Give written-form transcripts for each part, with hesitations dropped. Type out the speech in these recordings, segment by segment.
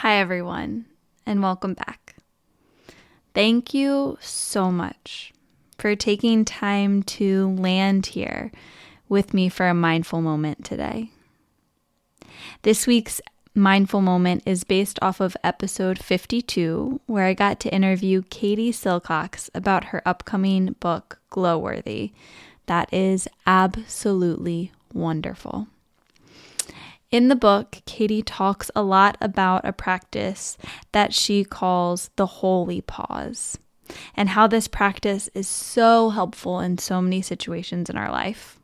Hi, everyone, and welcome back. Thank you so much for taking time to land here with me for a mindful moment today. This week's mindful moment is based off of episode 52, where I got to interview Katie Silcox about her upcoming book, Glowworthy. That is absolutely wonderful. In the book, Katie talks a lot about a practice that she calls the holy pause, and how this practice is so helpful in so many situations in our life.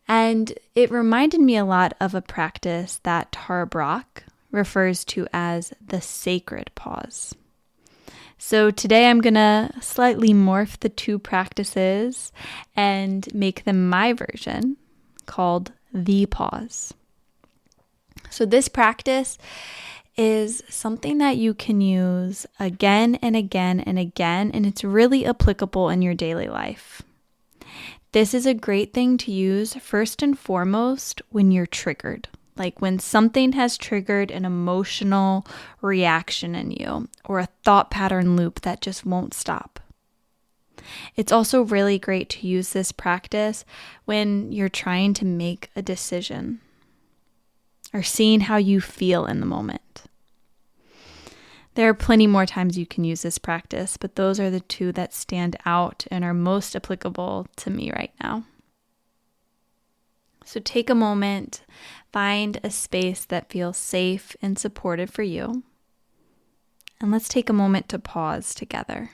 And it reminded me a lot of a practice that Tara Brach refers to as the sacred pause. So today I'm going to slightly morph the two practices and make them my version, called the pause. So this practice is something that you can use again and again and again, and it's really applicable in your daily life. This is a great thing to use first and foremost when you're triggered, like when something has triggered an emotional reaction in you or a thought pattern loop that just won't stop. It's also really great to use this practice when you're trying to make a decision or seeing how you feel in the moment. There are plenty more times you can use this practice, but those are the two that stand out and are most applicable to me right now. So take a moment, find a space that feels safe and supportive for you, and let's take a moment to pause together.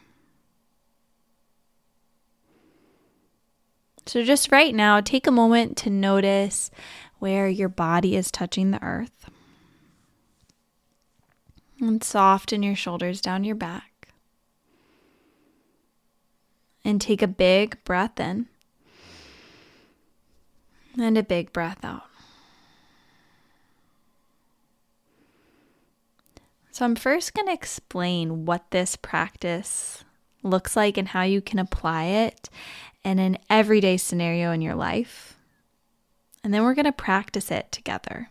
So just right now, take a moment to notice where your body is touching the earth. And soften your shoulders down your back. And take a big breath in. And a big breath out. So I'm first going to explain what this practice looks like and how you can apply it in an everyday scenario in your life. And then we're going to practice it together.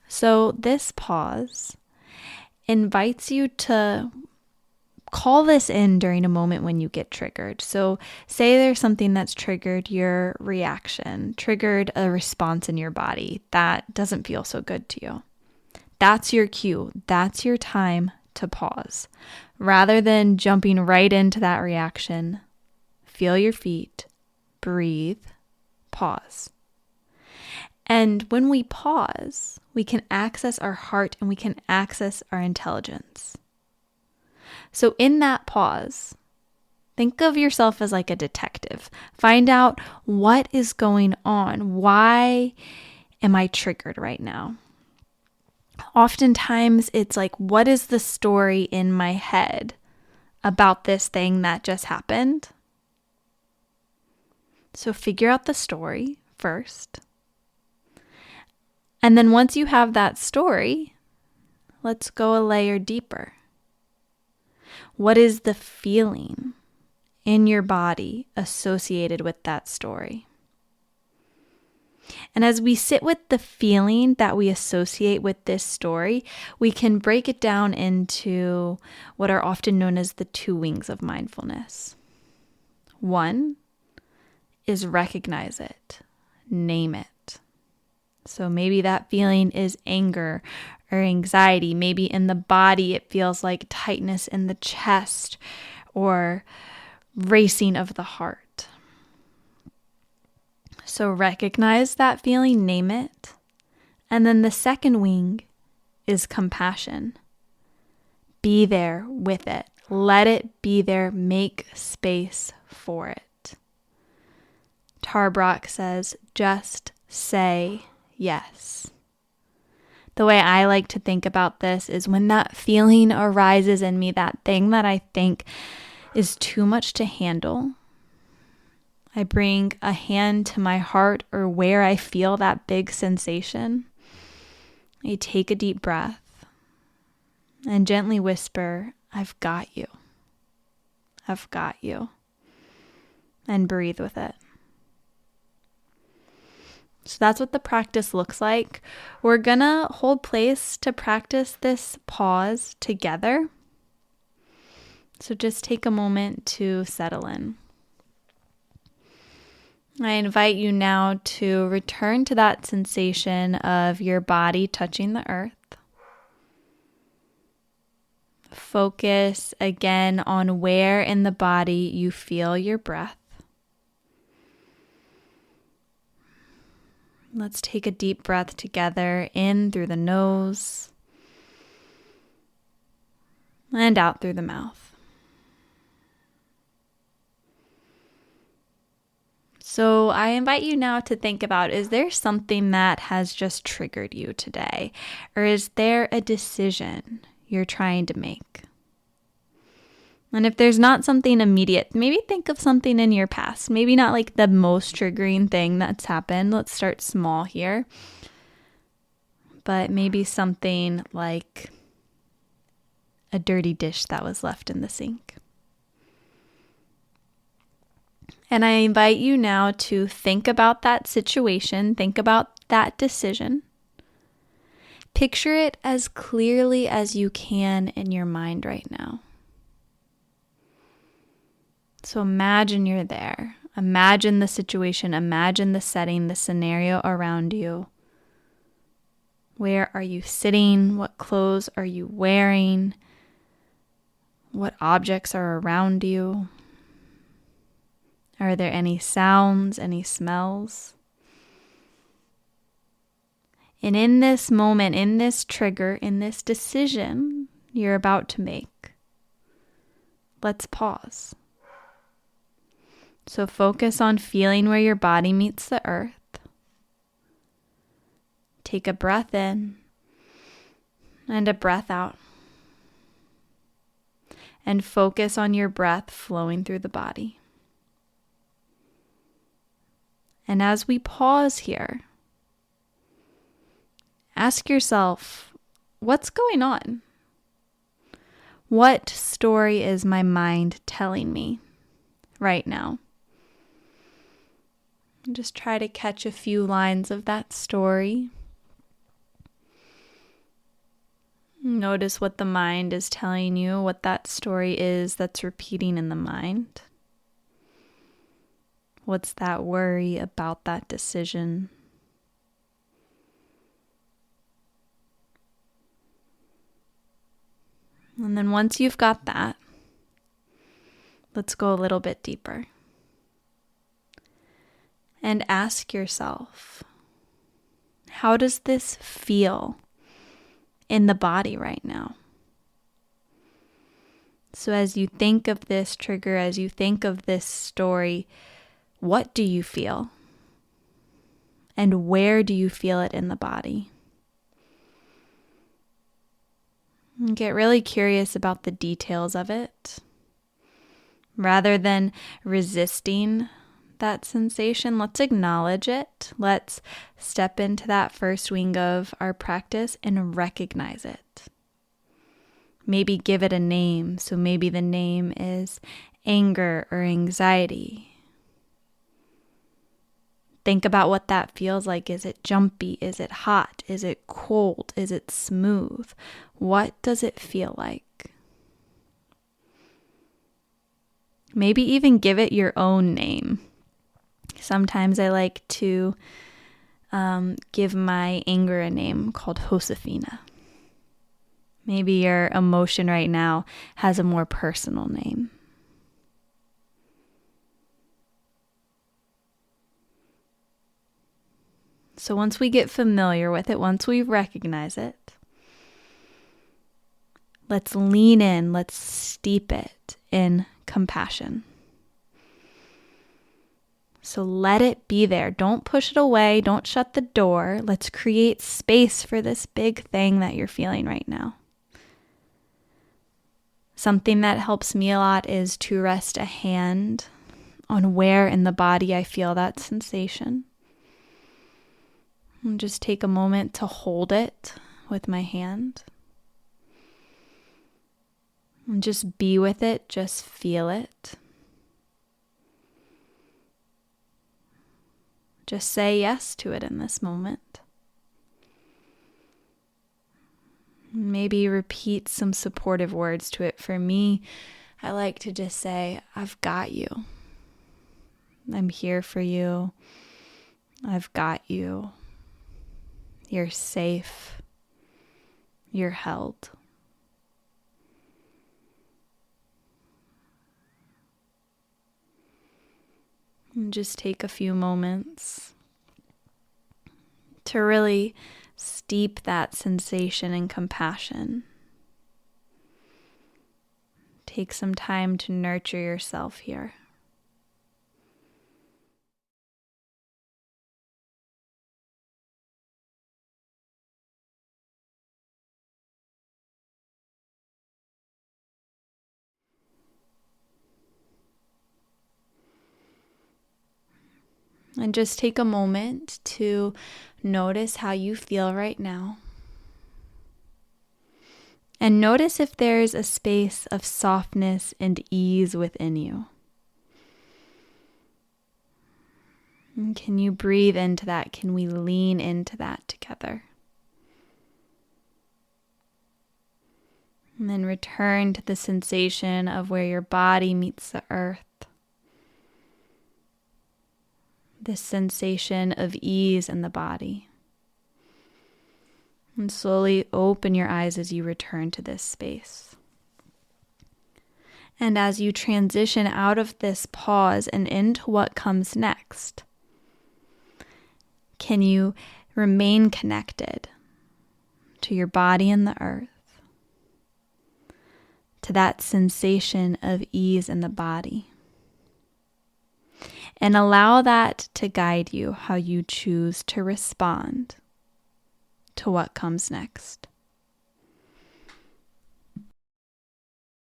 So this pause invites you to call this in during a moment when you get triggered. So say there's something that's triggered your reaction, triggered a response in your body that doesn't feel so good to you. That's your cue. That's your time to pause. Rather than jumping right into that reaction, feel your feet, breathe, pause. And when we pause, we can access our heart and we can access our intelligence. So in that pause, think of yourself as like a detective. Find out what is going on. Why am I triggered right now? Oftentimes it's like, what is the story in my head about this thing that just happened? So figure out the story first. And then once you have that story, let's go a layer deeper. What is the feeling in your body associated with that story? And as we sit with the feeling that we associate with this story, we can break it down into what are often known as the two wings of mindfulness. One is recognize it, name it. So maybe that feeling is anger or anxiety. Maybe in the body it feels like tightness in the chest or racing of the heart. So recognize that feeling, name it. And then the second wing is compassion. Be there with it. Let it be there. Make space for it. Tara Brach says, just say yes. The way I like to think about this is when that feeling arises in me, that thing that I think is too much to handle, I bring a hand to my heart or where I feel that big sensation. I take a deep breath and gently whisper, I've got you. I've got you. And breathe with it. So that's what the practice looks like. We're gonna hold place to practice this pause together. So just take a moment to settle in. I invite you now to return to that sensation of your body touching the earth. Focus again on where in the body you feel your breath. Let's take a deep breath together, in through the nose and out through the mouth. So I invite you now to think about, is there something that has just triggered you today? Or is there a decision you're trying to make? And if there's not something immediate, maybe think of something in your past. Maybe not like the most triggering thing that's happened. Let's start small here. But maybe something like a dirty dish that was left in the sink. And I invite you now to think about that situation, think about that decision. Picture it as clearly as you can in your mind right now. So imagine you're there. Imagine the situation, imagine the setting, the scenario around you. Where are you sitting? What clothes are you wearing? What objects are around you? Are there any sounds, any smells? And in this moment, in this trigger, in this decision you're about to make, let's pause. So focus on feeling where your body meets the earth. Take a breath in and a breath out. And focus on your breath flowing through the body. And as we pause here, ask yourself, what's going on? What story is my mind telling me right now? And just try to catch a few lines of that story. Notice what the mind is telling you, what that story is that's repeating in the mind. What's that worry about that decision? And then once you've got that, let's go a little bit deeper. And ask yourself, how does this feel in the body right now? So as you think of this trigger, as you think of this story, what do you feel? And where do you feel it in the body? And get really curious about the details of it. Rather than resisting that sensation, let's acknowledge it. Let's step into that first wing of our practice and recognize it. Maybe give it a name. So maybe the name is anger or anxiety. Think about what that feels like. Is it jumpy? Is it hot? Is it cold? Is it smooth? What does it feel like? Maybe even give it your own name. Sometimes I like to give my anger a name called Josefina. Maybe your emotion right now has a more personal name. So once we get familiar with it, once we recognize it, let's lean in, let's steep it in compassion. So let it be there. Don't push it away. Don't shut the door. Let's create space for this big thing that you're feeling right now. Something that helps me a lot is to rest a hand on where in the body I feel that sensation. And just take a moment to hold it with my hand. And just be with it, just feel it. Just say yes to it in this moment. Maybe repeat some supportive words to it. For me, I like to just say, I've got you. I'm here for you. I've got you. You're safe. You're held. And just take a few moments to really steep that sensation in compassion. Take some time to nurture yourself here. And just take a moment to notice how you feel right now. And notice if there's a space of softness and ease within you. And can you breathe into that? Can we lean into that together? And then return to the sensation of where your body meets the earth. This sensation of ease in the body. And slowly open your eyes as you return to this space. And as you transition out of this pause and into what comes next, can you remain connected to your body and the earth, to that sensation of ease in the body, and allow that to guide you how you choose to respond to what comes next.